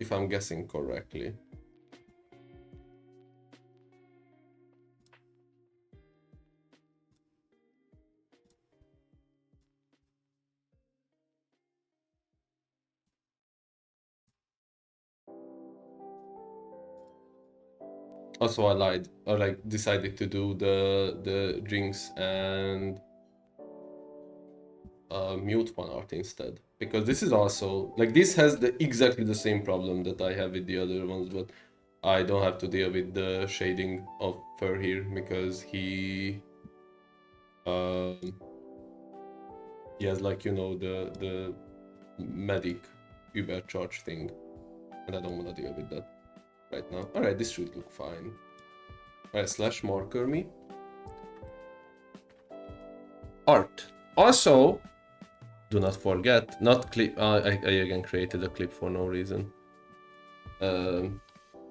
if I'm guessing correctly. Also, I lied. I like decided to do the Jinx and mute one art instead, because this is also like this has exactly the same problem that I have with the other ones, but I don't have to deal with the shading of Fur here because um, he has like, you know, the medic Übercharge thing, and I don't want to deal with that right now. All right, this should look fine. All right, slash marker me. Art. Also, do not forget, not clip. I again created a clip for no reason.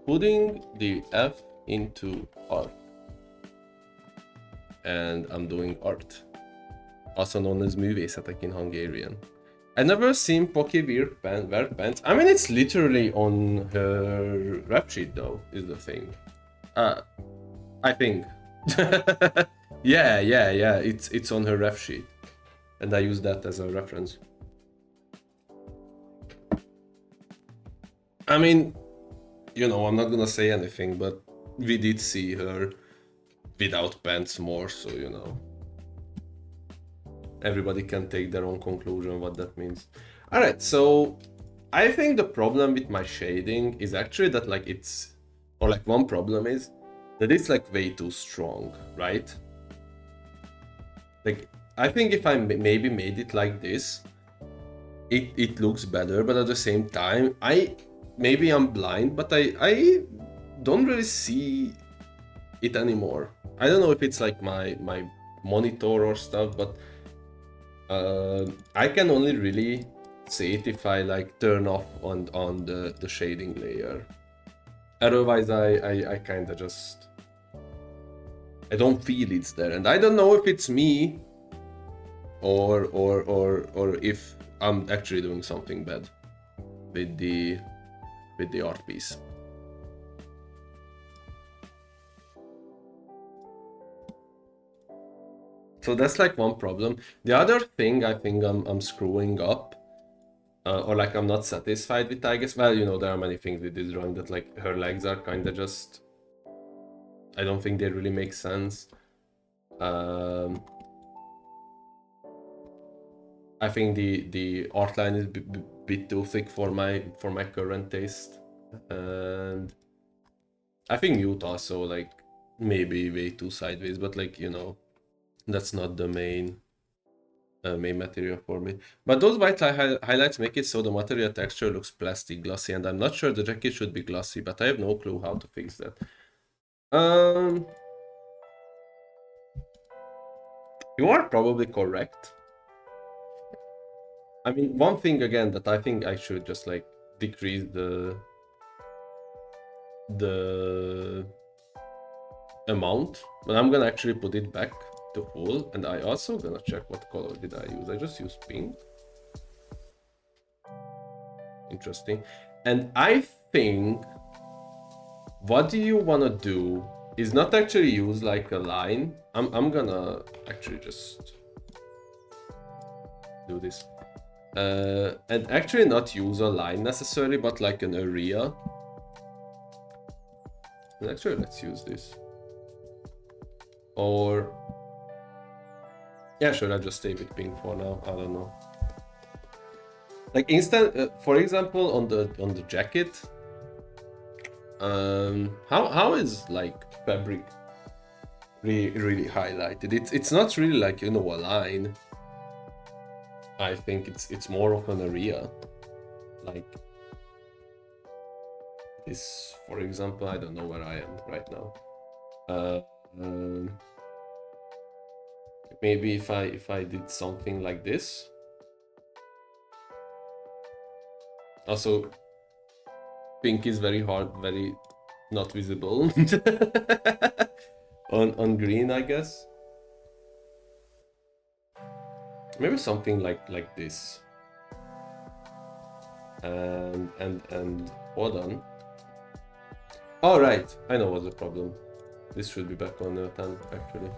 Putting the F into art. And I'm doing art. Also known as művészetek in Hungarian. I've never seen Poki wear pants. I mean, it's literally on her rap sheet though, is the thing. I think. yeah. It's on her ref sheet. And I use that as a reference. I mean, you know, I'm not gonna say anything, but we did see her without pants more, so you know. Everybody can take their own conclusion what that means. Alright, so I think the problem with my shading is actually that like it's, or like one problem is that it's like way too strong, right? Like, I think if I maybe made it like this, it looks better, but at the same time, maybe I'm blind, but I don't really see it anymore. I don't know if it's like my monitor or stuff, but I can only really see it if I like turn off on the shading layer. Otherwise, I kind of just, I don't feel it's there, and I don't know if it's me or if I'm actually doing something bad with the art piece. So that's like one problem. The other thing I think I'm screwing up, or like I'm not satisfied with, I guess. Well, you know, there are many things with this drawing that like her legs are kind of just, I don't think they really make sense. I think the art line is a bit too thick for my current taste, and I think mute also like maybe way too sideways, but like, you know, that's not the main material for me. But those white highlights make it so the material texture looks plastic glossy, and I'm not sure the jacket should be glossy, but I have no clue how to fix that. You are probably correct. I mean, one thing again that I think I should just like decrease the amount, but I'm gonna actually put it back to full, and I also gonna check what color did I use. I just used pink. Interesting. And I think what do you want to do is not actually use like a line. I'm gonna actually just do this. And actually not use a line necessarily, but like an area. And actually, let's use this. Or yeah, sure, I'll just stay with pink for now. I don't know. Like for example, on the jacket, how is like fabric really highlighted? It's not really like, you know, a line. I think it's more of an area, like this, for example. I don't know where I am right now. Maybe if I did something like this. Also, pink is very hard, very not visible on green, I guess. Maybe something like this. and hold on. All right, I know what's the problem. This should be back on 10 actually.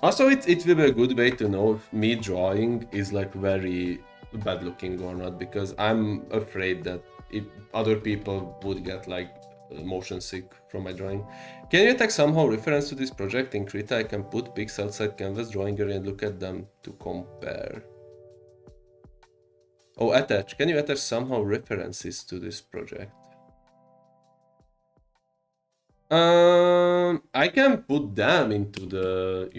Also, it will be a good way to know if me drawing is like very bad looking or not, because I'm afraid that if other people would get like motion sick from my drawing. Can you attack somehow reference to this project in Krita? I can put pics outside canvas drawing area and look at them to compare. Oh, attach. Can you attach somehow references to this project? I can put them into the,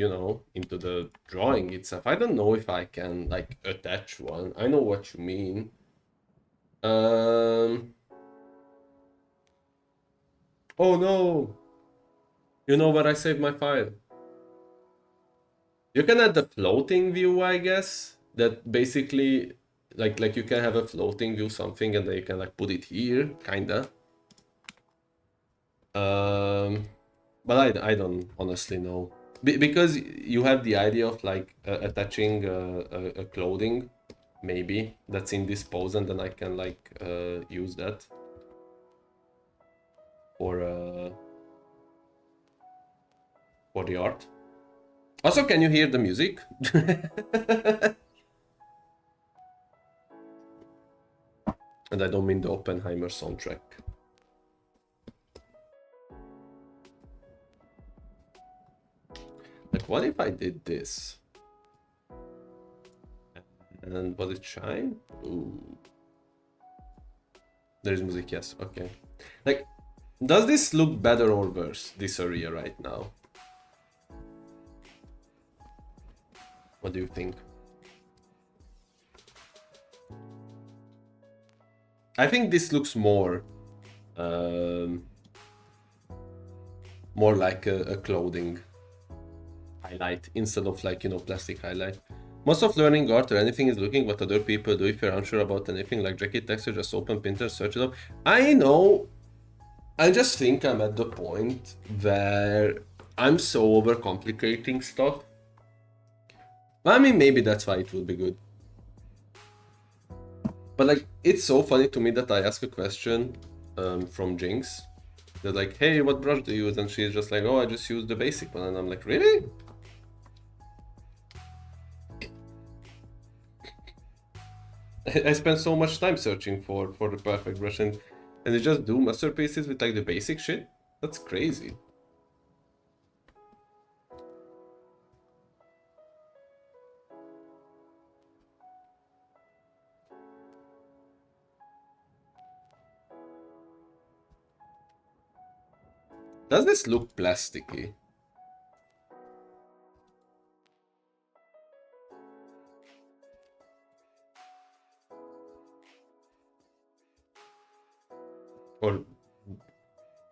into the drawing itself. I don't know if I can like attach one. I know what you mean. Oh no. You know where I saved my file? You can add the floating view, I guess. That basically, like you can have a floating view something, and then you can like put it here, kinda. But I don't honestly know. Because you have the idea of like attaching a clothing, maybe that's in this pose, and then I can like use that for the art. Also, can you hear the music? And I don't mean the Oppenheimer soundtrack. Like, what if I did this? And was it shine? Ooh. There is music, yes. Okay. Like, does this look better or worse, this area right now? What do you think? I think this looks more like a clothing highlight instead of like, plastic highlight. Most of learning art or anything is looking what other people do. If you're unsure about anything like jacket texture, just open Pinterest, search it up. I know. I just think I'm at the point where I'm so overcomplicating stuff. I mean, maybe that's why it would be good. But like, it's so funny to me that I ask a question from Jinx. They're like, hey, what brush do you use? And she's just like, oh, I just use the basic one. And I'm like, really? I spent so much time searching for the perfect brush, and they just do masterpieces with like the basic shit? That's crazy. Does this look plasticky? Or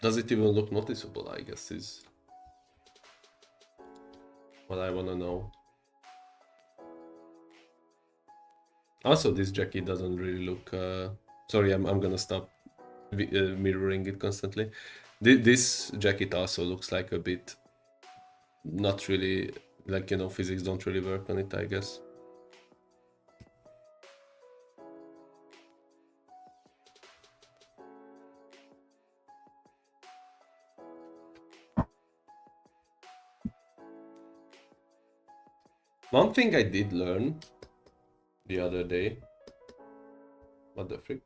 does it even look noticeable, I guess, is what I want to know. Also, this jacket doesn't really look... Sorry, I'm gonna stop mirroring it constantly. This jacket also looks like a bit... Not really... Like, physics don't really work on it, I guess. One thing I did learn the other day... What the frick?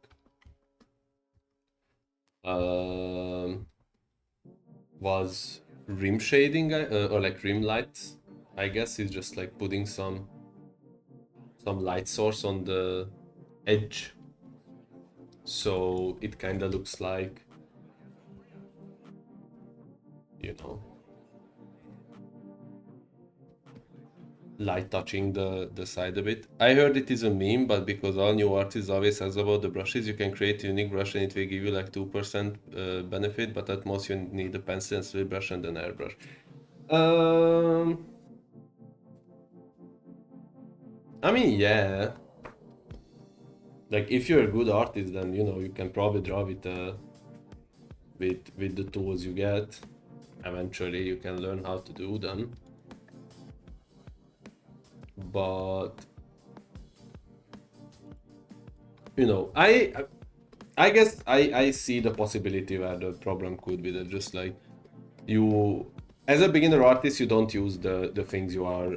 Was rim shading, or like rim lights, I guess. Is just like putting some light source on the edge, so it kind of looks like, light touching the side a bit. I heard it is a meme, but because all new artists always ask about the brushes, you can create a unique brush and it will give you like 2% benefit, but at most you need a pencil and slip brush and an airbrush. I mean, yeah. Like, if you're a good artist, then you can probably draw with the tools you get. Eventually, you can learn how to do them. But you know, I guess I see the possibility where the problem could be that just like you, as a beginner artist, you don't use the things you are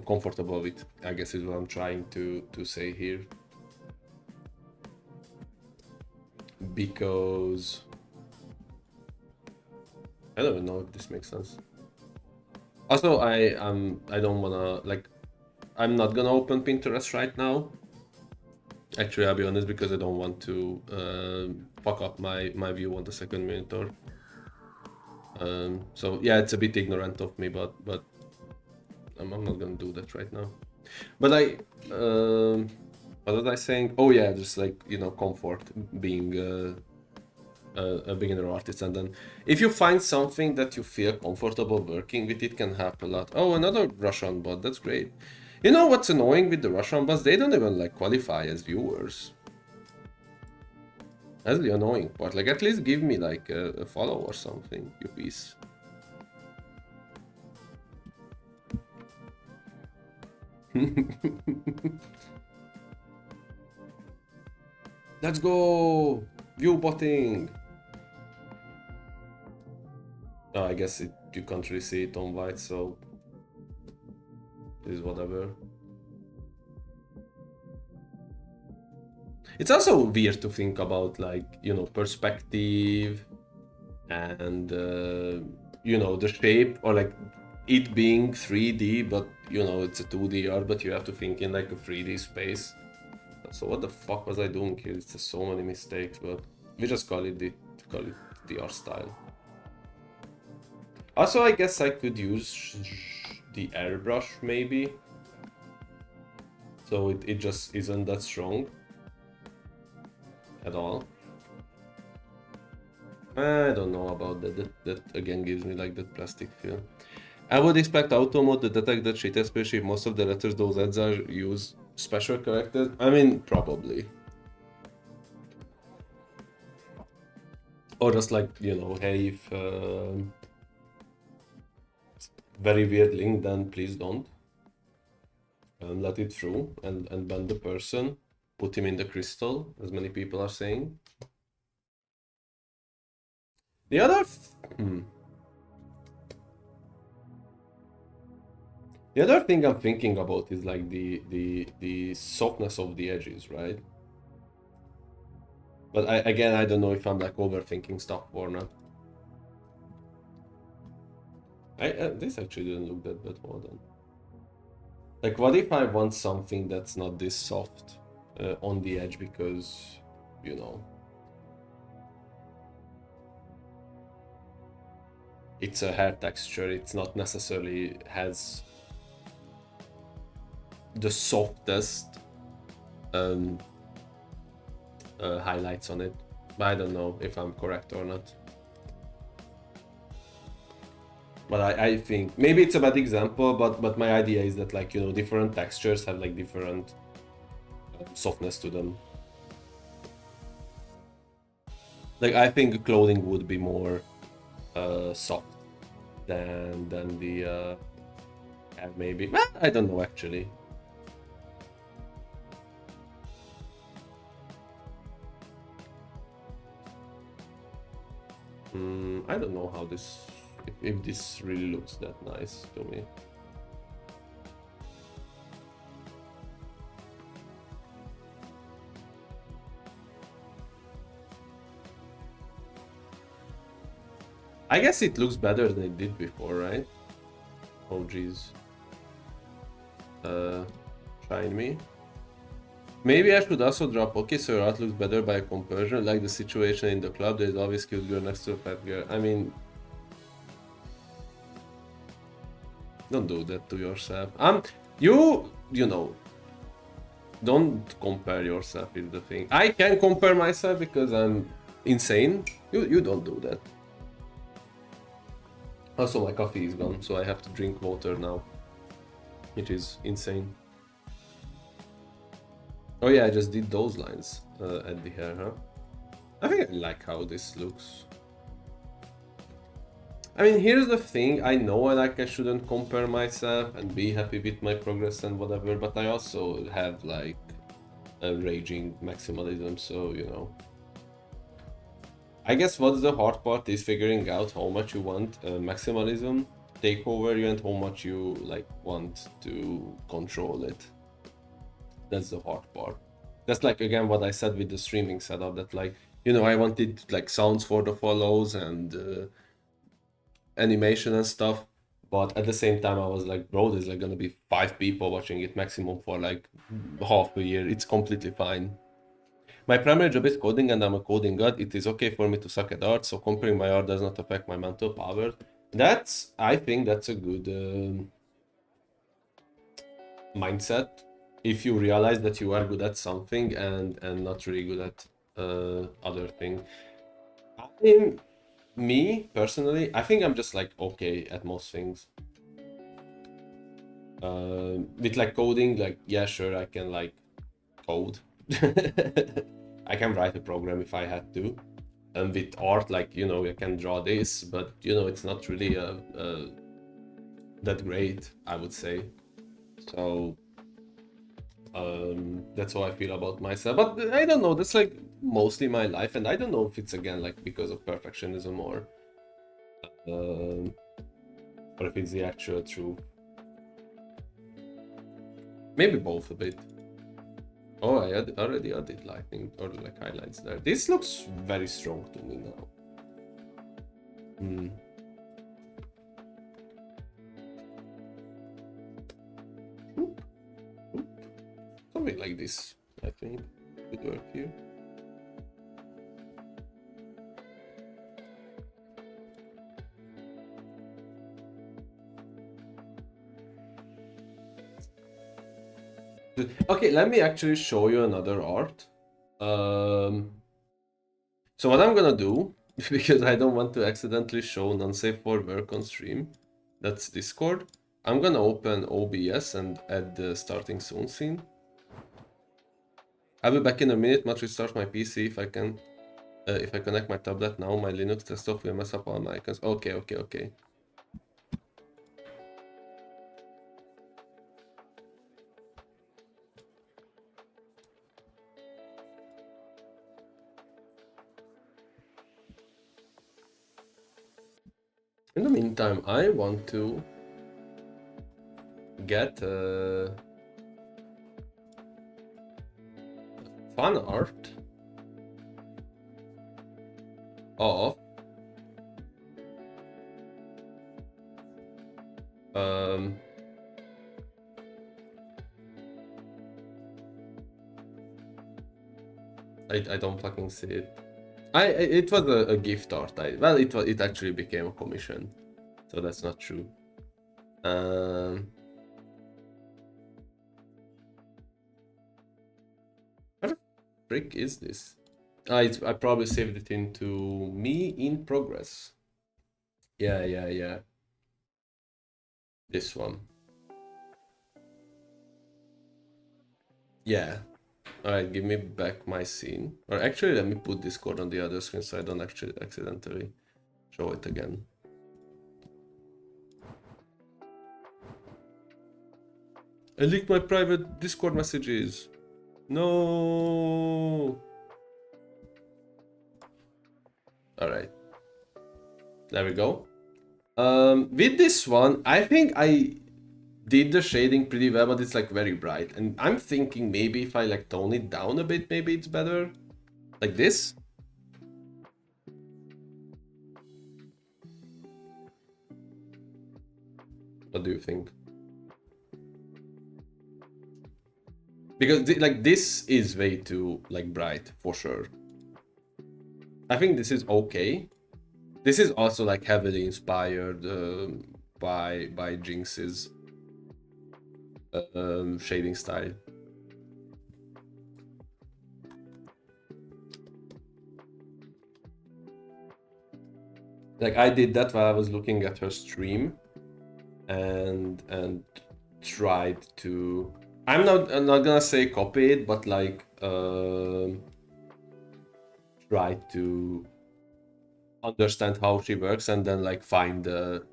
comfortable with. I guess is what I'm trying to say here. Because I don't even know if this makes sense. Also, I don't wanna like, I'm not gonna open Pinterest right now. Actually, I'll be honest, because I don't want to fuck up my view on the second monitor. So yeah, it's a bit ignorant of me, but I'm not gonna do that right now. But what was I saying? Oh yeah, just like, you know, comfort being a beginner artist, and then if you find something that you feel comfortable working with, it can help a lot. Oh, another Russian bot, that's great. You know what's annoying with the Russian bots? They don't even like qualify as viewers. That's the annoying part. Like, at least give me like a follow or something, you piece. Let's go! View botting! Oh, I guess you can't really see it on white, so this is whatever. It's also weird to think about, like, you know, perspective and you know, the shape, or like it being 3D, but you know, it's a 2D art, but you have to think in like a 3D space. So what the fuck was I doing here? It's just so many mistakes, but we just call it the art style. Also, I guess I could use the airbrush maybe. So it just isn't that strong at all. I don't know about that. That again gives me like that plastic feel. I would expect Automod to detect that shit, especially if most of the letters those ads are use special characters. I mean, probably. Or just like, you know, hey, if very weird link, then please don't. Let it through and ban the person. Put him in the crystal, as many people are saying. The other... The other thing I'm thinking about is like the softness of the edges, right? But I don't know if I'm like overthinking stuff or not. This actually didn't look that bad. Hold on. Like, what if I want something that's not this soft on the edge because, you know, it's a hair texture. It's not necessarily has the softest highlights on it. But I don't know if I'm correct or not. But I think maybe it's a bad example, but my idea is that, like, you know, different textures have like different softness to them. Like, I think clothing would be more soft than the hair maybe. Well, I don't know actually. I don't know how this, if this really looks that nice to me. I guess it looks better than it did before, right? Oh geez. Shine me. Maybe I should also drop, okay, so your art looks better by comparison, like the situation in the club, there's always cute girl next to a fat girl. I mean, don't do that to yourself. You know, don't compare yourself with the thing. I can compare myself because I'm insane. You don't do that. Also, my coffee is gone, so I have to drink water now, which is insane. Oh yeah, I just did those lines at the hair, huh? I think I like how this looks. I mean, here's the thing, I know I shouldn't compare myself and be happy with my progress and whatever, but I also have like raging maximalism. So I guess what's the hard part is figuring out how much you want maximalism take over you and how much you like want to control it. That's the hard part. That's like again what I said with the streaming setup, that like I wanted like sounds for the follows and animation and stuff, but at the same time I was like, bro, there's like gonna be 5 people watching it maximum for like half a year. It's completely fine. My primary job is coding and I'm a coding god. It is okay for me to suck at art, so comparing my art does not affect my mental power. I think that's a good mindset. If you realize that you are good at something and not really good at other thing. Me personally, I think I'm just like okay at most things. With like coding, like yeah, sure, I can like code. I can write a program if I had to. And with art, like I can draw this, but it's not really that great, I would say. So that's how I feel about myself. But I don't know. That's like mostly my life, and I don't know if it's again like because of perfectionism um, or if it's the actual truth. Maybe both a bit. Oh, I already added lightning or like highlights there. This looks very strong to me now. Oop, oop. Something like this, I think, would work here. Okay, let me actually show you another art. So what I'm gonna do, because I don't want to accidentally show non-safe for work on stream, that's Discord. I'm gonna open OBS and add the starting soon scene. I'll be back in a minute. Must restart my PC if I can. If I connect my tablet now, my Linux desktop will mess up all my icons. Okay. In the meantime, I want to get fan art of I don't fucking see it. It was a gift art. Well, it actually became a commission, so that's not true. What the frick is this? I probably saved it into me in progress. Yeah. This one. Yeah. Alright, give me back my scene. Or actually, let me put Discord on the other screen so I don't actually accidentally show it again. I leaked my private Discord messages. No. Alright. There we go. With this one, I think I did the shading pretty well, but it's like very bright. And I'm thinking maybe if I like tone it down a bit, maybe it's better. Like this. What do you think? Because like this is way too like bright for sure. I think this is okay. This is also like heavily inspired by Jinx's shading style. Like I did that while I was looking at her stream, and tried to. I'm not gonna say copy it, but like try to understand how she works and then like find the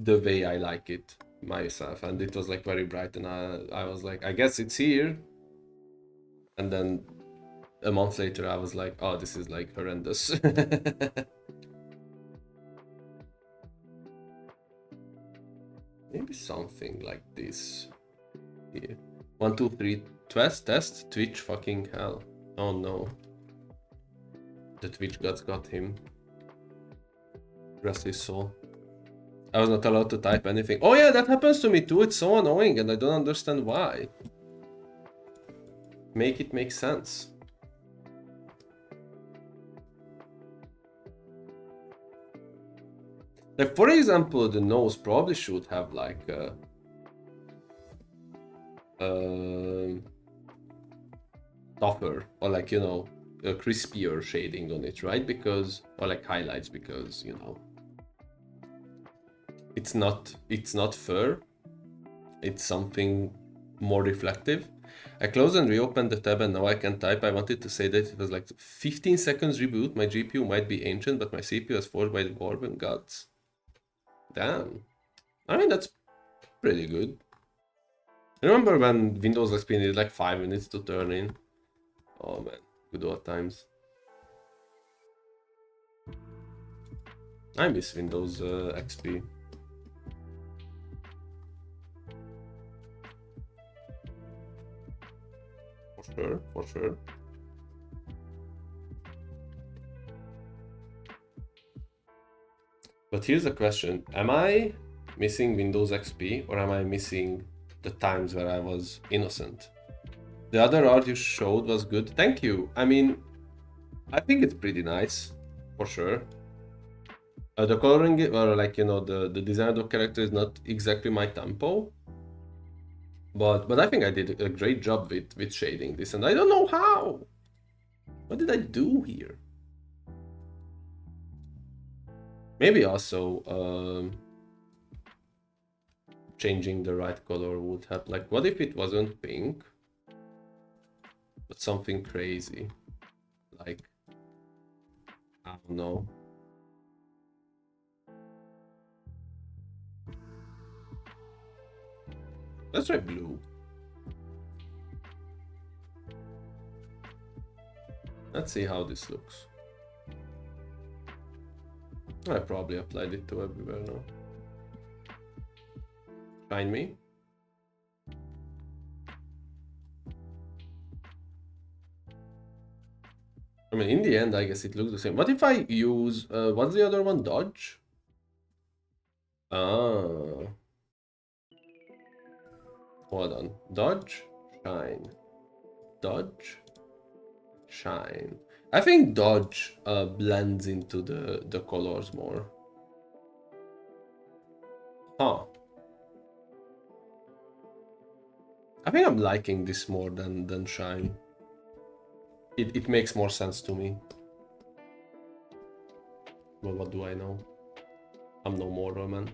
way I like it myself. And it was like very bright, and I was like, I guess it's here. And then a month later I was like, oh, this is like horrendous. Maybe something like this here. 1, 2, 3, test, Twitch, fucking hell. Oh no. The Twitch gods got him. Rest his soul. I was not allowed to type anything. Oh yeah, that happens to me too. It's so annoying and I don't understand why. Make it make sense. Like, for example, the nose probably should have like a tougher or like, you know, a crispier shading on it, right? Because, or like highlights, because, you know, it's not fur, it's something more reflective. I closed and reopened the tab and now I can type. I wanted to say that it was like 15 seconds reboot. My GPU might be ancient, but my CPU is forged by the Gorgon gods. Damn. I mean, that's pretty good. Remember when Windows XP needed like 5 minutes to turn in? Oh man, good old times. I miss Windows XP. For sure. But here's the question. Am I missing Windows XP or am I missing the times where I was innocent? The other art you showed was good. Thank you. I mean, I think it's pretty nice, for sure. The coloring, or like, you know, the design of the character is not exactly my tempo. But I think I did a great job with shading this, and I don't know how. What did I do here? Maybe also changing the right color would help. Like, what if it wasn't pink, but something crazy? Like, I don't know. Let's try blue. Let's see how this looks. I probably applied it to everywhere now. Find me. I mean, in the end, I guess it looks the same. What if I use, what's the other one? Dodge? Ah. Hold on. Dodge, shine. Dodge, shine. I think dodge blends into the colors more. Huh. I think I'm liking this more than shine. It makes more sense to me. Well, what do I know? I'm no moral man.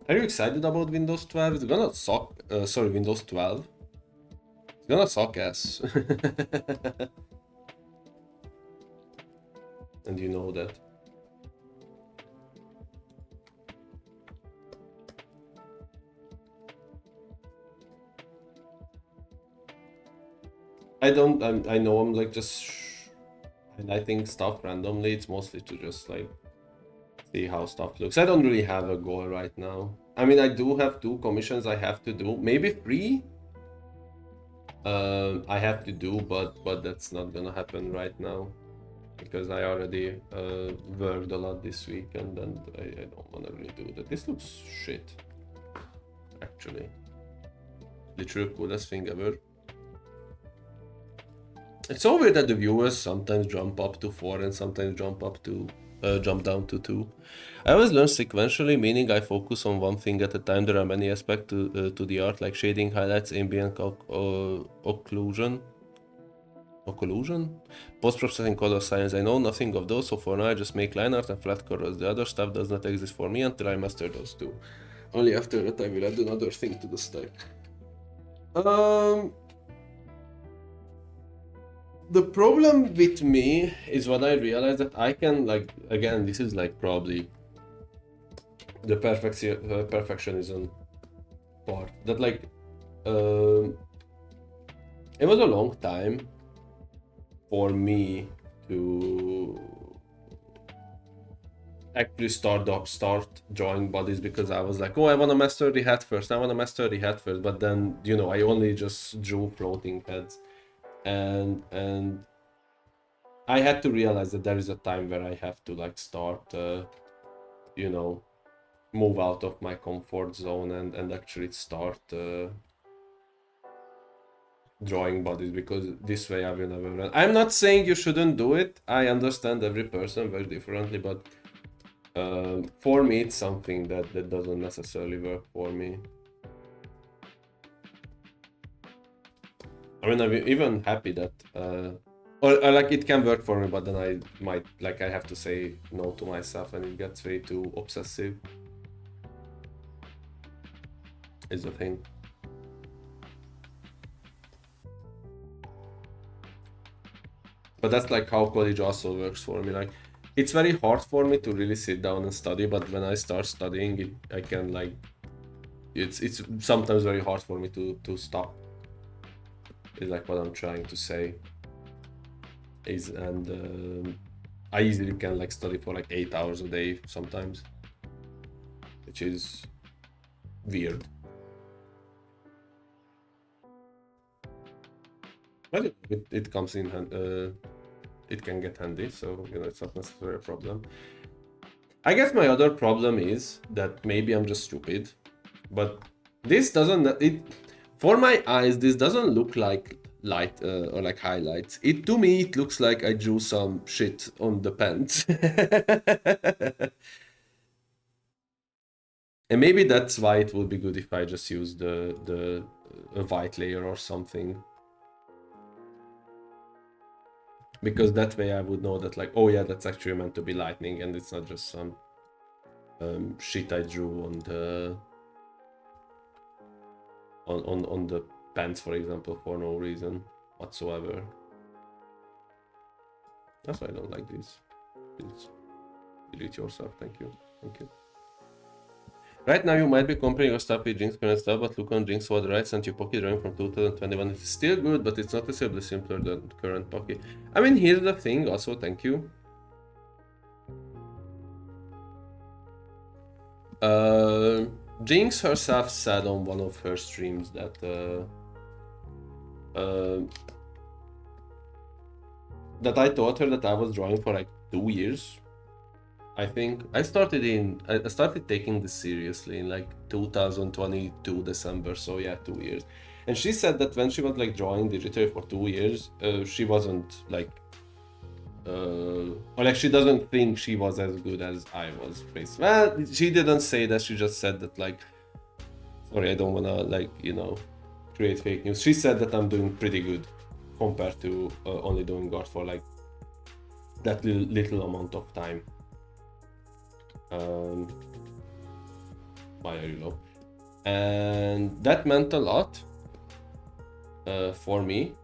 Are you excited about Windows 12? It's gonna suck. Sorry, Windows 12. It's gonna suck ass. And you know that. I know I'm like just highlighting stuff randomly. It's mostly to just like see how stuff looks. I don't really have a goal right now. I mean, I do have 2 commissions I have to do. Maybe 3. I have to do, but that's not gonna happen right now because I already worked a lot this week and I don't wanna really do that. This looks shit, actually. Literally coolest thing ever. It's so weird that the viewers sometimes jump up to 4 and sometimes jump down to 2. I always learn sequentially, meaning I focus on one thing at a time. There are many aspects to the art, like shading, highlights, ambient occlusion, post-processing, color science. I know nothing of those, so for now I just make line art and flat colors. The other stuff does not exist for me until I master those 2. Only after that I will add another thing to the stack. The problem with me is what I realized that I can, like, again, this is like probably the perfectionism part, that like um it was a long time for me to actually start drawing bodies, because I was like, oh, I want to master the head first. I want to master the head first. But then, you know, I only just drew floating heads, and I had to realize that there is a time where I have to like start, you know, move out of my comfort zone and actually start drawing bodies, because this way I will never run. I'm not saying you shouldn't do it. I understand every person very differently, but for me, it's something that doesn't necessarily work for me. I mean, I'm even happy that, or like it can work for me, but then I might, like, I have to say no to myself, and it gets way too obsessive. Is the thing. But that's like how college also works for me. Like, it's very hard for me to really sit down and study, but when I start studying it, I can like, it's sometimes very hard for me to stop. Is like what I'm trying to say. Is, and I easily can like study for like 8 hours a day sometimes, which is weird. But it comes in it can get handy, so you know, it's not necessarily a problem. I guess my other problem is that maybe I'm just stupid, but this doesn't, it, for my eyes, this doesn't look like light or like highlights. It, to me, it looks like I drew some shit on the pants. And maybe that's why it would be good if I just use the a white layer or something, because that way I would know that, like, oh yeah, that's actually meant to be lightning, and it's not just some shit I drew on the on the pants, for example, for no reason whatsoever. That's why I don't like this. Please delete yourself. Thank you. Thank you. Right now, you might be comparing your stuff with Jinx current stuff, but look on Jinx what right sent you Pocky drawing from 2021. It's still good, but it's noticeably simpler than current Pocky. I mean, here's the thing. Also, thank you. Jinx herself said on one of her streams that that I told her that I was drawing for like 2 years. I think I started taking this seriously in like 2022 December, so yeah, 2 years. And she said that when she was like drawing digitally for 2 years, she wasn't like or like she doesn't think she was as good as I was, basically. Well, she didn't say that, she just said that, like, sorry, I don't wanna, like, you know, create fake news. She said that I'm doing pretty good compared to only doing art for like that little amount of time. Why are you low? And that meant a lot for me,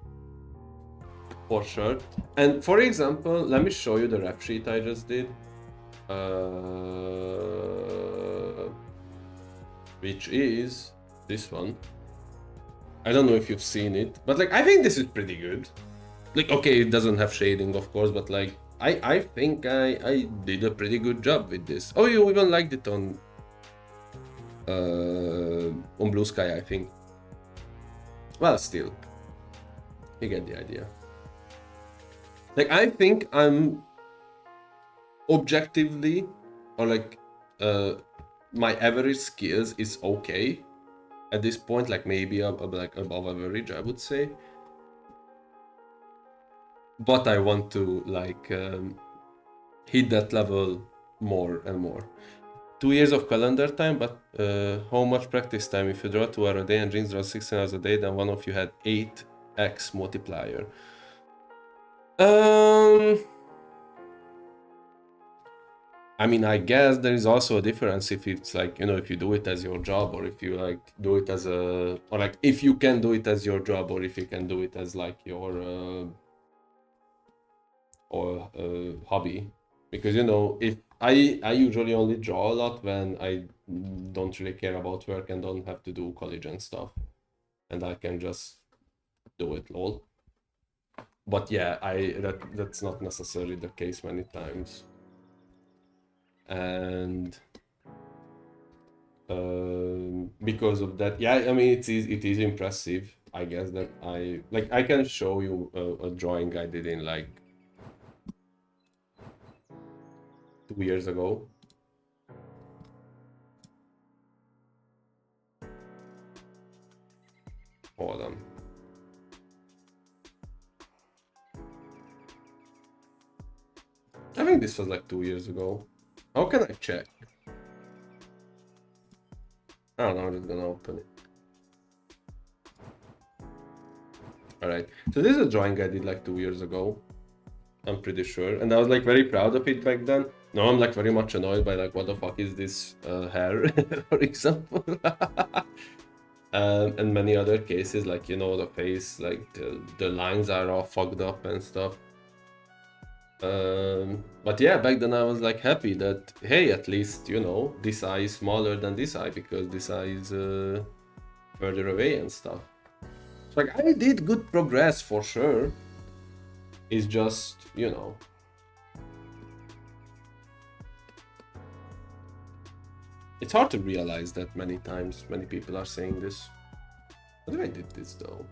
for sure. And for example, let me show you the rap sheet I just did, which is this one. I don't know if you've seen it, but like, I think this is pretty good. Like, okay, it doesn't have shading, of course, but like, I think I did a pretty good job with this. Oh, you even liked it on Blue Sky, I think. Well, still, you get the idea. Like, I think I'm objectively, or like, my average skills is okay at this point, like maybe like above average, I would say. But I want to like hit that level more and more. 2 years of calendar time, but how much practice time? If you draw 2 hours a day and Jinx draws 16 hours a day, then one of you had 8x multiplier. I mean, I guess there is also a difference if it's like, you know, if you do it as your job, or if you like do it as a, or like if you can do it as your job, or if you can do it as like your or hobby, because you know, if I usually only draw a lot when I don't really care about work and don't have to do college and stuff, and I can just do it all. But yeah, that's not necessarily the case many times, and because of that, yeah, I mean it is impressive. I guess that I can show you a drawing I did in like 2 years ago. Hold on. I think this was like 2 years ago. How can I check? I don't know, I'm just gonna open it. Alright, so this is a drawing I did like 2 years ago. I'm pretty sure. And I was like very proud of it back then. Now I'm like very much annoyed by like what the fuck is this hair, for example. And many other cases, like you know, the face, like the lines are all fucked up and stuff. But yeah, back then I was like happy that hey, at least you know this eye is smaller than this eye because this eye is further away and stuff. So like I did good progress for sure. It's just you know. It's hard to realize that many times many people are saying this. What if I did this though?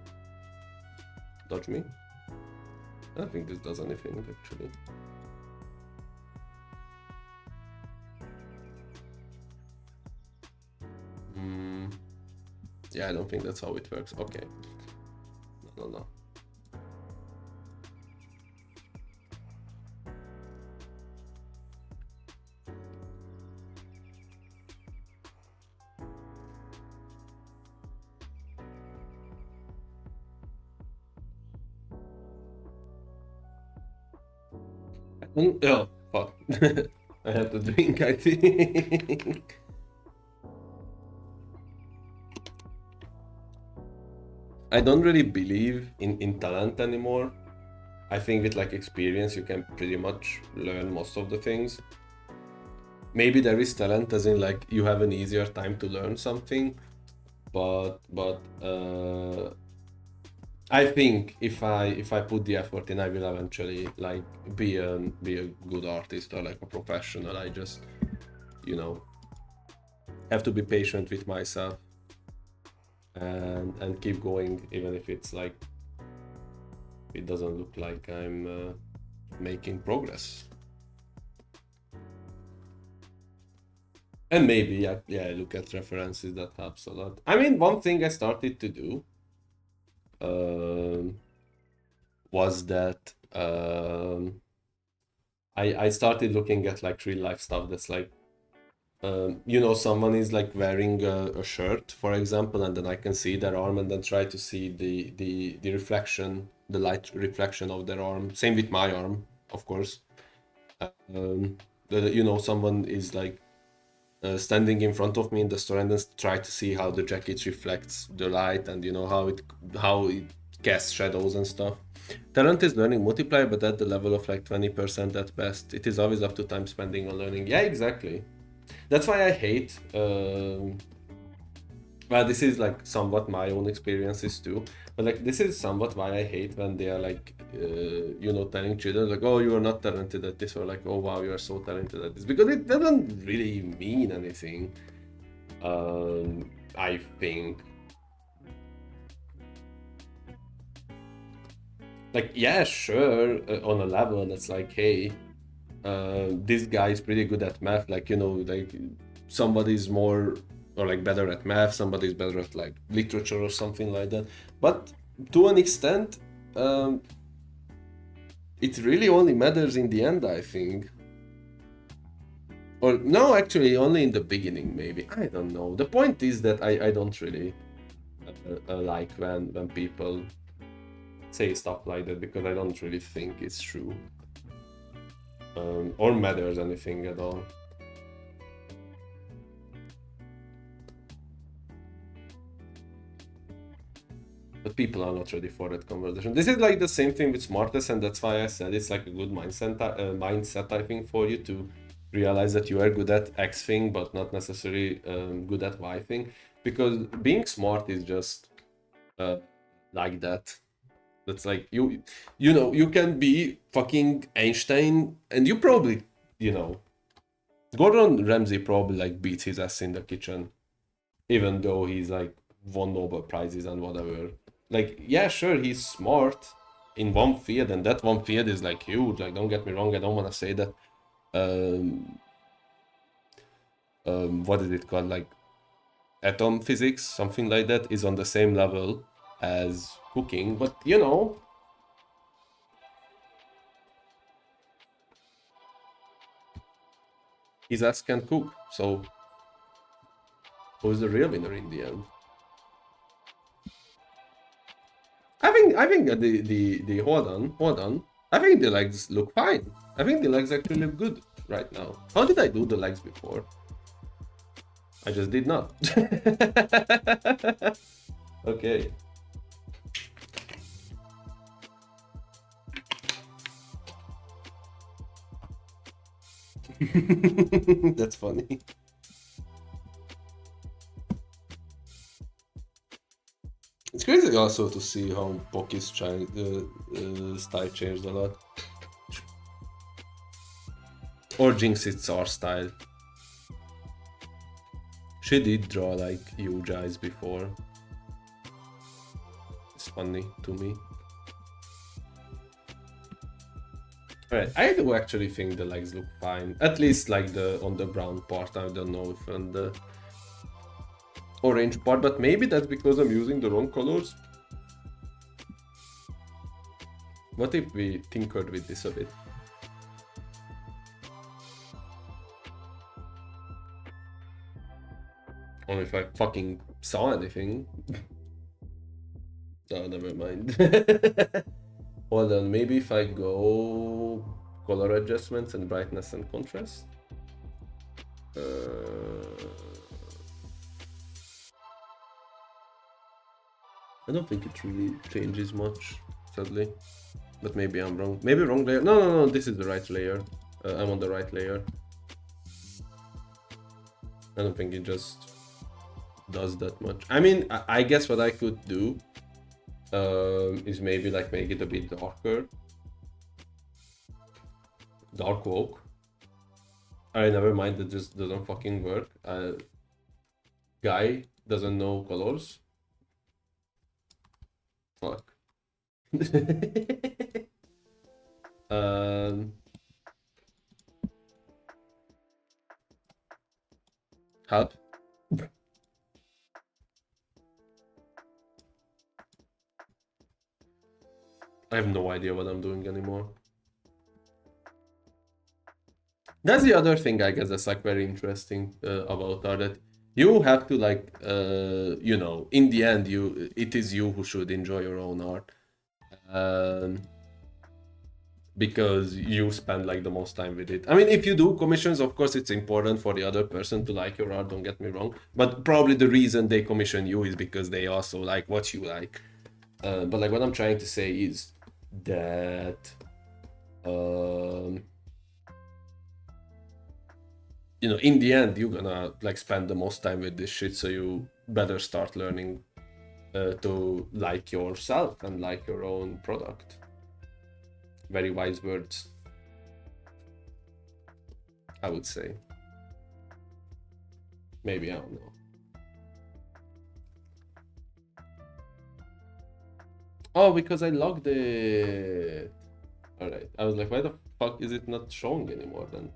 Dodge me? I don't think this does anything actually. Yeah, I don't think that's how it works. Okay. No. Oh, fuck. I have to drink, I think. I don't really believe in talent anymore. I think with like experience you can pretty much learn most of the things. Maybe there is talent as in like you have an easier time to learn something, but I think if I put the effort in, I will eventually like be a good artist or like a professional. I just you know have to be patient with myself and keep going, even if it's like it doesn't look like I'm making progress. And maybe yeah, look at references, that helps a lot. I mean, one thing I started to do um, was that I started looking at like real life stuff that's like you know, someone is like wearing a shirt, for example, and then I can see their arm and then try to see the reflection, the light reflection of their arm. Same with my arm, of course. Um, you know, someone is like standing in front of me in the store and then try to see how the jacket reflects the light and you know how it casts shadows and stuff. Talent is learning multiplier, but at the level of like 20% at best. It is always up to time spending on learning. Yeah, exactly. That's why I hate. Well, this is like somewhat my own experiences too. But like this is somewhat why I hate when they are like, you know, telling children like, "Oh, you are not talented at this," or like, "Oh, wow, you are so talented at this," because it doesn't really mean anything. I think. Like, yeah, sure, on a level that's like, hey, this guy is pretty good at math. Like, you know, like somebody's more or like better at math, somebody's better at like literature or something like that. But to an extent, it really only matters in the end, I think. Or no, actually, only in the beginning, maybe. I don't know. The point is that I don't really like when people say stuff like that because I don't really think it's true or matters anything at all. But people are not ready for that conversation. This is like the same thing with smartest, and that's why I said it's like a good mindset, I think, for you to realize that you are good at X thing, but not necessarily good at Y thing. Because being smart is just like that. That's like you know, you can be fucking Einstein, and you probably, you know, Gordon Ramsay probably like beats his ass in the kitchen, even though he's like won Nobel prizes and whatever. Like, yeah, sure, he's smart in one field, and that one field is like huge. Like, don't get me wrong, I don't want to say that. Um, what is it called? Like, atom physics, something like that, is on the same level as cooking. But you know, his ass can cook. So, who's the real winner in the end? I think the hold on. I think the legs look fine. I think the legs actually look good right now. How did I do the legs before? I just did not. Okay. That's funny. It's crazy also to see how Poki's style changed a lot. Or Jinx's art style. She did draw like huge eyes before. It's funny to me. Alright, I do actually think the legs look fine. At least like the on the brown part. I don't know if on the orange part, but maybe that's because I'm using the wrong colors. What if we tinkered with this a bit? Only if I fucking saw anything. Oh, never mind. Hold on, maybe if I go color adjustments and brightness and contrast. I don't think it really changes much, sadly. But maybe I'm wrong. Maybe wrong layer. No, no, no, this is the right layer. I'm on the right layer. I don't think it just does that much. I mean, I guess what I could do is maybe like make it a bit darker. Dark oak. I never mind, that just doesn't fucking work. Guy doesn't know colors. Fuck. um, help. I have no idea what I'm doing anymore. That's the other thing, I guess, that's like very interesting about art, that you have to like, you know, in the end, it is you who should enjoy your own art, because you spend like the most time with it. I mean, if you do commissions, of course, it's important for the other person to like your art. Don't get me wrong, but probably the reason they commission you is because they also like what you like. But like what I'm trying to say is that. You know, in the end, you're gonna like spend the most time with this shit, so you better start learning to like yourself and like your own product. Very wise words, I would say. Maybe, I don't know. Oh, because I logged it. All right, I was like, why the fuck is it not showing anymore then?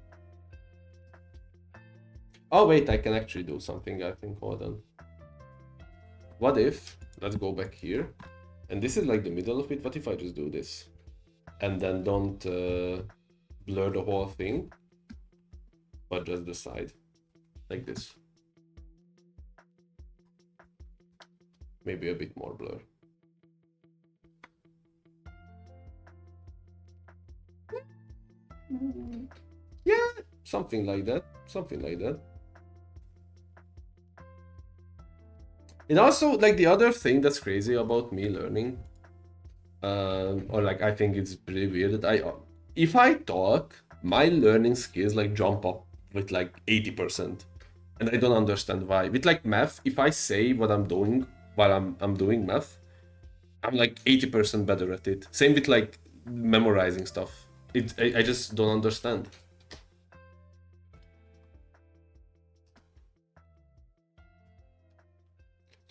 Oh wait, I can actually do something, I think. Hold on. What if, let's go back here, and this is like the middle of it. What if I just do this and then don't blur the whole thing, but just the side, like this? Maybe a bit more blur. Yeah, something like that. Something like that. And also, like, the other thing that's crazy about me learning, or like, I think it's pretty weird that if I talk, my learning skills like jump up with like 80%, and I don't understand why. With like math, if I say what I'm doing while I'm doing math, I'm like 80% better at it. Same with like memorizing stuff. I just don't understand.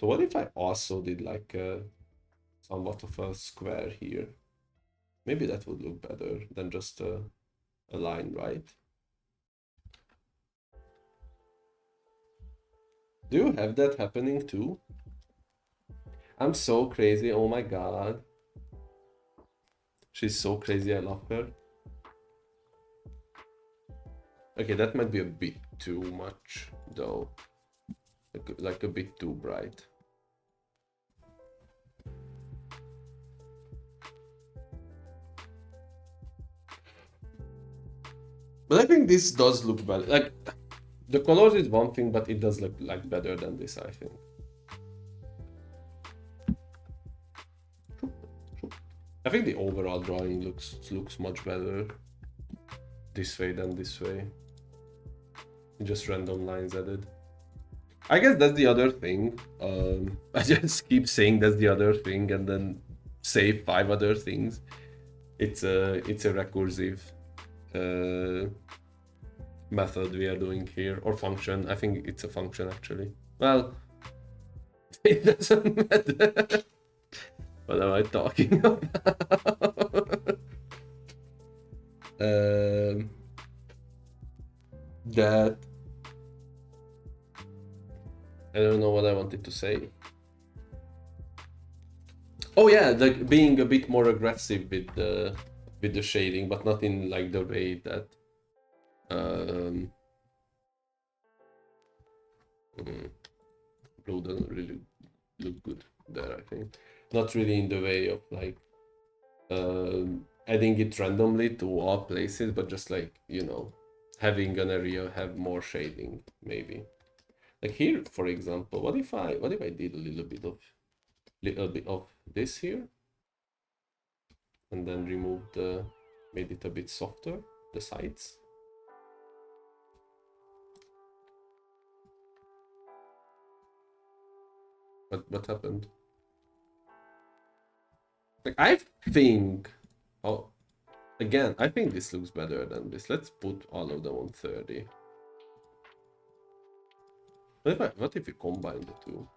So what if I also did like somewhat of a square here? Maybe that would look better than just a line, right? Do you have that happening too? I'm so crazy, oh my god. She's so crazy, I love her. Okay, that might be a bit too much though. Like a bit too bright. But I think this does look better. Like, the colors is one thing, but it does look like better than this, I think. I think the overall drawing looks much better this way than this way. Just random lines added. I guess that's the other thing. I just keep saying that's the other thing and then say 5 other things. It's a recursive method we are doing here, or function. I think it's a function actually. Well, it doesn't matter. What am I talking about? That I don't know what I wanted to say. Oh yeah, like being a bit more aggressive with the shading, but not in like the way that blue doesn't really look good there, I think. Not really in the way of like adding it randomly to all places, but just like, you know, having an area have more shading, maybe. Like here, for example, what if I did a little bit of this here, and then removed made it a bit softer, the sides. What happened? Like, I think, oh, again, I think this looks better than this. Let's put all of them on 30. What if we combine the two?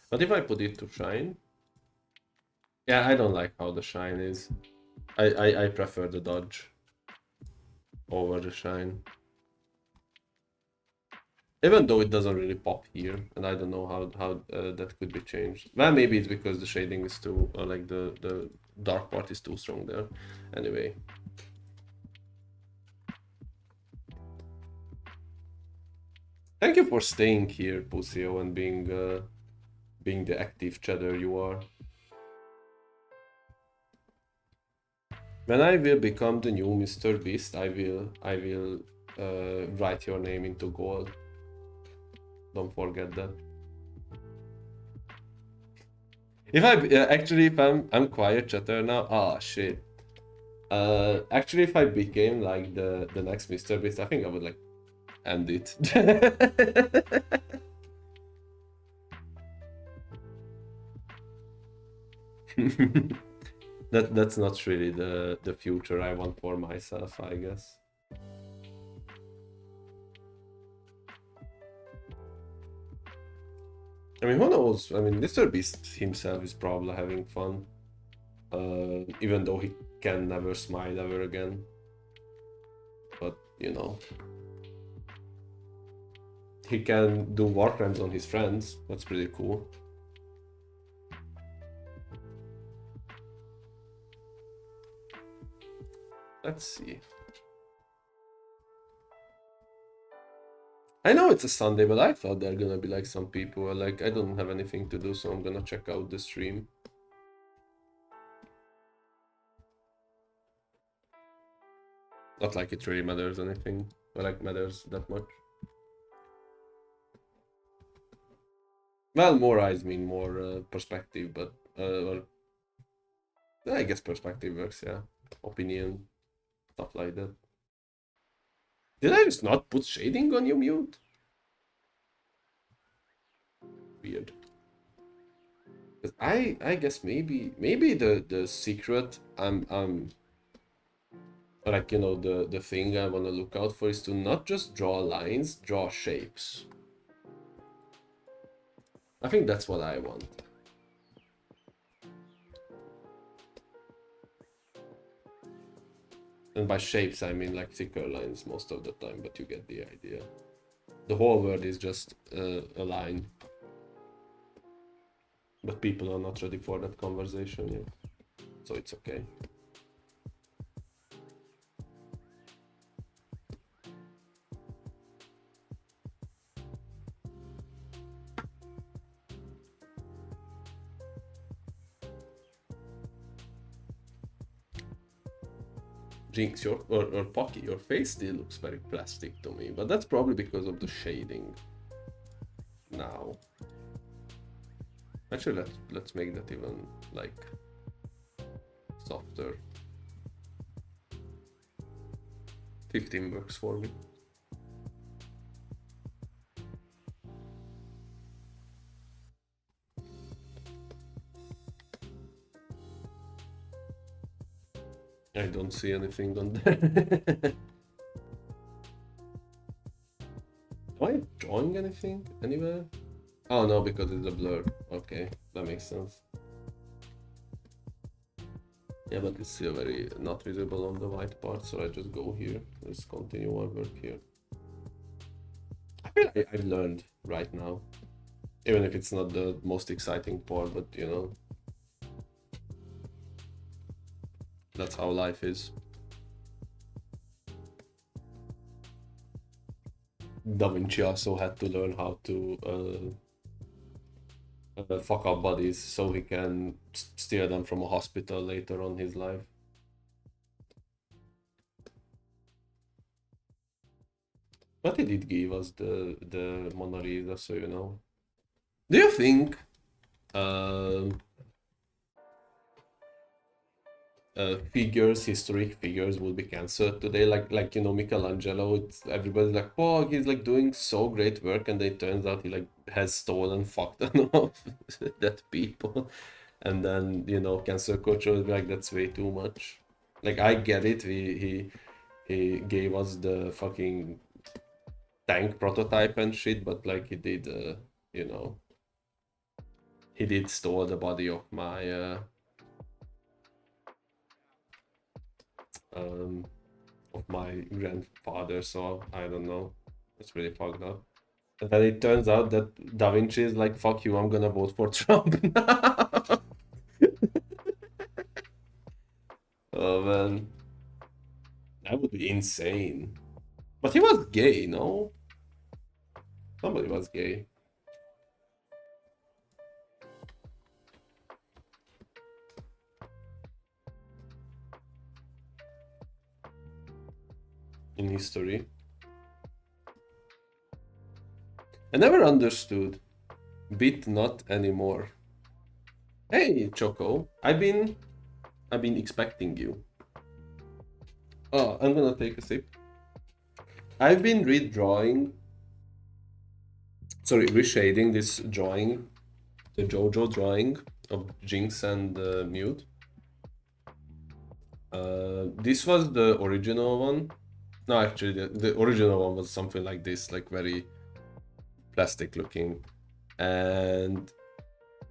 What if I put it to shine? Yeah, I don't like how the shine is. I prefer the dodge over the shine. Even though it doesn't really pop here, and I don't know how that could be changed. Well, maybe it's because the shading is too, like the dark part is too strong there. Anyway. Thank you for staying here, Pusio, and being the active chatter you are. When I will become the new Mr. Beast, I will write your name into gold. Don't forget that. If I'm quiet chatter now. Ah, shit. Actually, if I became like the next Mr. Beast, I think I would like end it. That's not really the future I want for myself, I guess. I mean, who knows? I mean, Mr. Beast himself is probably having fun, even though he can never smile ever again. But you know, he can do war crimes on his friends. That's pretty cool. Let's see. I know it's a Sunday, but I thought there are gonna be like some people like, I don't have anything to do, so I'm gonna check out the stream. Not like it really matters anything, or like matters that much. Well, more eyes mean more perspective, but or, I guess perspective works, yeah. Opinion, stuff like that. Did I just not put shading on you mute? Weird. I guess maybe the secret I'm like, you know, the thing I want to look out for is to not just draw lines, draw shapes. I think that's what I want. And by shapes I mean like thicker lines most of the time, but you get the idea. The whole word is just a line. But people are not ready for that conversation yet, so it's okay. Jinx, or Pocky, your face still looks very plastic to me, but that's probably because of the shading. Now, actually, let's make that even like softer. 15 works for me. I don't see anything on there. Am I drawing anything anywhere? Oh no, because it's a blur. Okay, that makes sense. Yeah, but it's still very not visible on the white part, so I just go here. Let's continue our work here. I feel like I've learned right now. Even if it's not the most exciting part, but you know, that's how life is. Da Vinci also had to learn how to fuck up bodies so he can steer them from a hospital later on his life. But he did give us the Mona Lisa, so you know. Do you think figures, historic figures, will be cancelled today? Like you know, Michelangelo. It's everybody's like, oh, he's like doing so great work, and it turns out he like has stolen fuck ton of that people, and then you know, cancel culture will be like, that's way too much. Like I get it. He gave us the fucking tank prototype and shit, but like he did, you know, he did store the body um, of my grandfather, so I don't know. It's really fucked up. And then it turns out that Da Vinci is like, fuck you, I'm gonna vote for Trump. Oh man, that would be insane. But he was gay, no? Somebody was gay. In history. I never understood. Bit not anymore. Hey, Choco. I've been expecting you. Oh, I'm gonna take a sip. I've been reshading this drawing, the JoJo drawing of Jinx and Mute. This was the original one. No, actually, the original one was something like this, like very plastic looking. And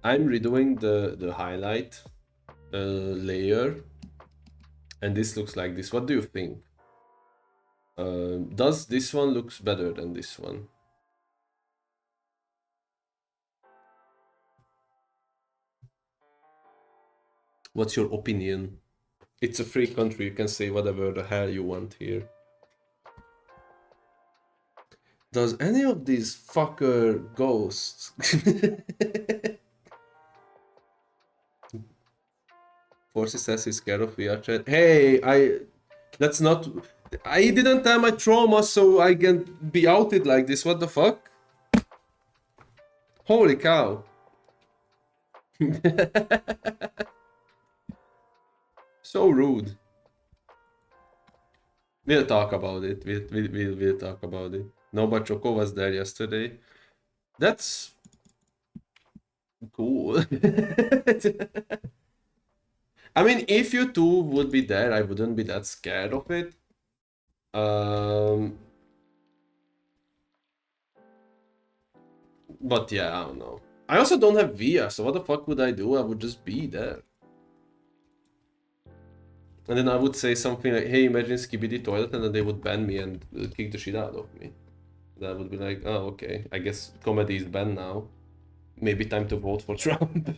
I'm redoing the highlight layer, and this looks like this. What do you think? Does this one looks better than this one? What's your opinion? It's a free country, you can say whatever the hell you want here. Does any of these fucker ghosts Forces says he's scared of VR chat. Hey, let's not I didn't tell my trauma so I can be outed like this. What the fuck? Holy cow. So rude. We'll talk about it. We'll talk about it. No, but Choco was there yesterday. That's cool. I mean, if you two would be there, I wouldn't be that scared of it. But yeah, I don't know. I also don't have VR, so what the fuck would I do? I would just be there. And then I would say something like, hey, imagine Skibidi Toilet, and then they would ban me and kick the shit out of me. That would be like, oh, okay, I guess comedy is banned now. Maybe time to vote for Trump.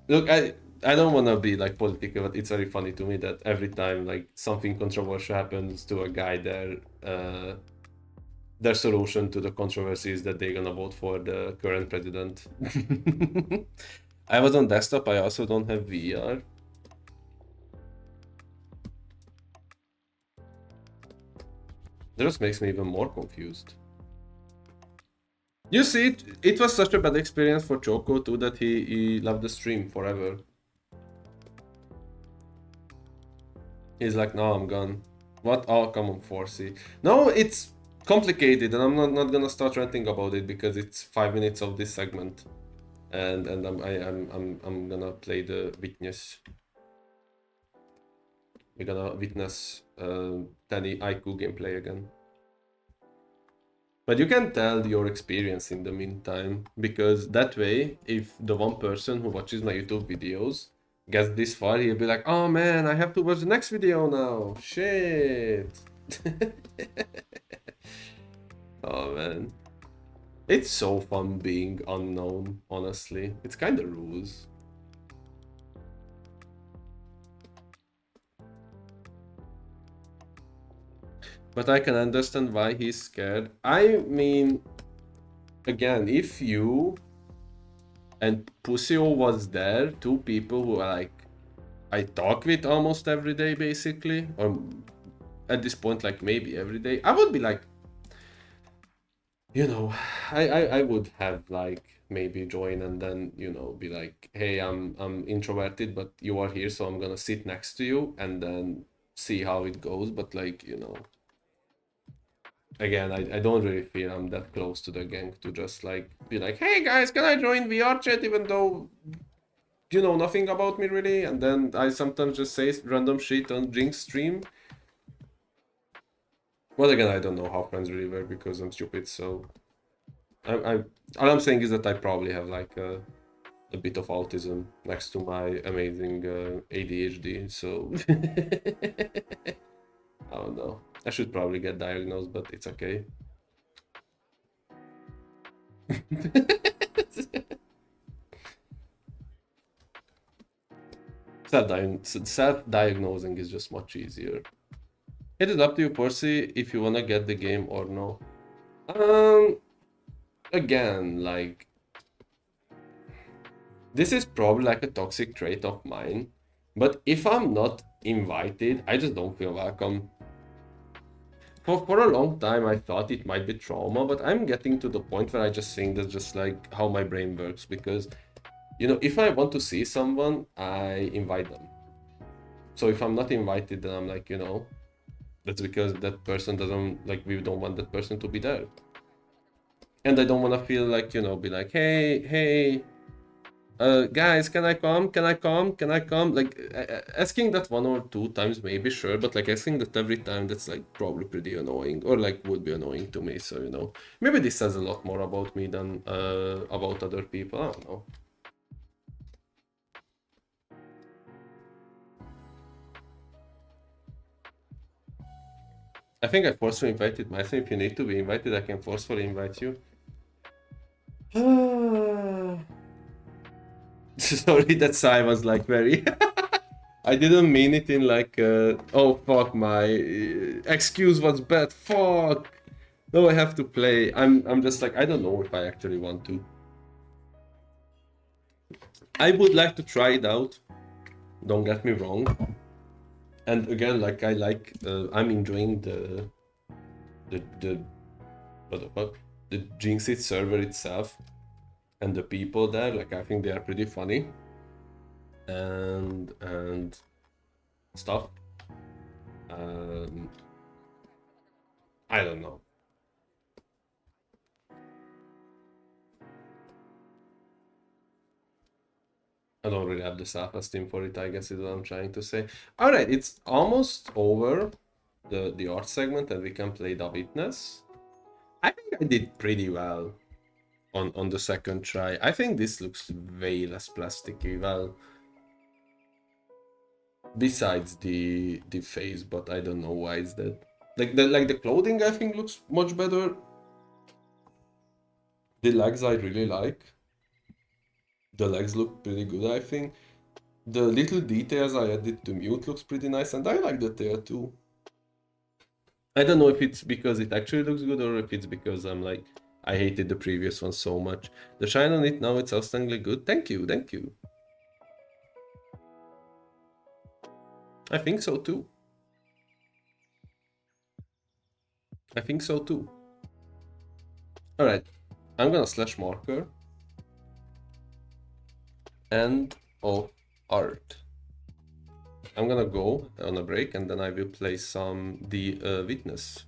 Look, I don't want to be like political, but it's very funny to me that every time like something controversial happens to a guy there, their solution to the controversy is that they're gonna vote for the current president. I was on desktop, I also don't have VR. That just makes me even more confused. You see, it was such a bad experience for Choco too that he left the stream forever. He's like, no, I'm gone. What? Oh, come on, 4C. No, it's complicated, and I'm not gonna start ranting about it because it's 5 minutes of this segment, and I'm gonna play the witness. We're gonna witness Danny Aiku gameplay again. But you can tell your experience in the meantime, because that way, if the one person who watches my YouTube videos gets this far, he'll be like, oh man, I have to watch the next video now. Shit. Oh man. It's so fun being unknown, honestly. It's kind of rules. But I can understand why he's scared. I mean, again, if you and Pusio was there, two people who are like, I talk with almost every day, basically, or at this point, like maybe every day, I would be like, you know, I would have like maybe join and then, you know, be like, hey, I'm introverted, but you are here, so I'm gonna sit next to you and then see how it goes. But like, you know, again, I don't really feel I'm that close to the gang to just like be like, hey guys, can I join VR chat even though you know nothing about me really? And then I sometimes just say random shit on Jinx stream. Well, again, I don't know how friends really work because I'm stupid, so I all I'm saying is that I probably have like a bit of autism next to my amazing ADHD, so I don't know. I should probably get diagnosed, but it's okay. Self-diagnosing is just much easier. It is up to you, Percy, if you wanna get the game or no. Again, like, this is probably like a toxic trait of mine, but if I'm not invited, I just don't feel welcome. For a long time, I thought it might be trauma, but I'm getting to the point where I just think that's just like how my brain works, because, you know, if I want to see someone, I invite them. So if I'm not invited, then I'm like, you know, that's because that person doesn't, like, we don't want that person to be there. And I don't want to feel like, you know, be like, hey, guys, can I come? Can I come? Can I come? Like, asking that one or two times, maybe, sure, but like asking that every time, that's like probably pretty annoying, or like would be annoying to me. So, you know, maybe this says a lot more about me than about other people. I don't know. I think I forcefully invited myself. If you need to be invited, I can forcefully invite you. Sorry, that sigh was like very. I didn't mean it in like, oh fuck, my excuse was bad. Fuck. No, I have to play. I'm just like, I don't know if I actually want to. I would like to try it out. Don't get me wrong. And again, like I'm enjoying the what the fuck, the Jinxit server itself and the people there. Like I think they are pretty funny and stuff. Um, I don't know. I don't really have the self-esteem for it, I guess is what I'm trying to say. Alright, it's almost over the art segment and we can play the witness. I think I did pretty well on the second try. I think this looks way less plasticky. Well, besides the face, but I don't know why is that. Like the clothing I think looks much better. The legs I really like. The legs look pretty good, I think. The little details I added to Mute looks pretty nice, and I like the tail too. I don't know if it's because it actually looks good or if it's because I'm like, I hated the previous one so much. The shine on it now, it's outstandingly good. Thank you, thank you. I think so too. I think so too. Alright, I'm gonna slash marker. End of art. I'm gonna go on a break and then I will play some the witness.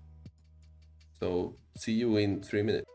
So see you in 3 minutes.